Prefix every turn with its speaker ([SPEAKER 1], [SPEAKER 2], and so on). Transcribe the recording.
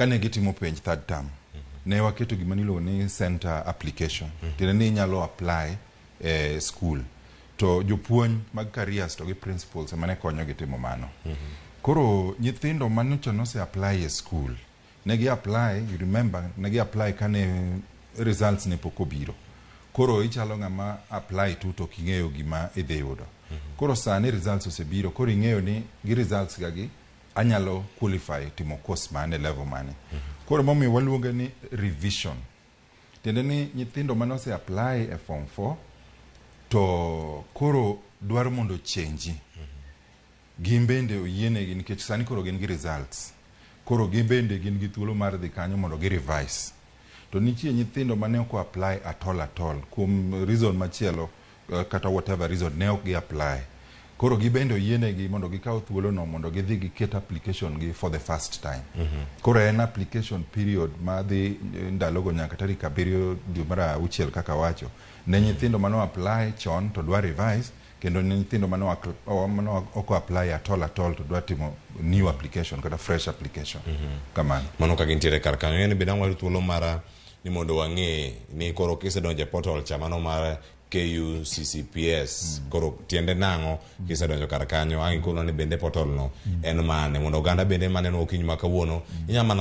[SPEAKER 1] kane gitimo penj third term ne waketo gima niluongo ni center application tiende ni inyalo apply school to jopuonj mag careers to gi principals emane konyo gi timo mano. Koro nyithindo manocho nose apply e school negi apply, you remember, negi apply kane results ne pok obiro. Koro ichalo ng'ama apply to king'eyo gima idhi yudo. Koro sani results osebiro, koro ing'eyo ni gi results gagi anyalo qualify timo course mane level mane. Koro momiyo waluonge ni revision. Tiende ni nyithindo manose apply e form 4 to koro dwaro mondo change. Gimbende oyienegi nikech sani koro gin gi results. Koro gimbende gin gi thuolo mar dhi kanyo mondo gi revise. To nitie nyithindo mane ok apply at all kuom reason machielo kata whatever reason ne ok gi apply. Koro gibende oyienegi mondo gikaw thuolo no mondo gidhi giket application gi for the first time. Koro en application period madhi ndalogo nyaka tarik 7 dwe mar 6 kaka wacho. Ne nyithindo mano apply chon to dwa revise, kendo ne nyithindo mano ok apply at all to dwa timo new application kata fresh application. Kamano.
[SPEAKER 2] Mano ka gintiere kar kanyo en bidang' waru thuolo mara ni mondo wang'e ni koro kisedonjo e portal cha mano mar KUCCPS koro tiende nang'o kisedonjo kar kanyo ang' ikono ni bende portal no en mane mondo oganda bende maneno okinyi ma kawuono inyamana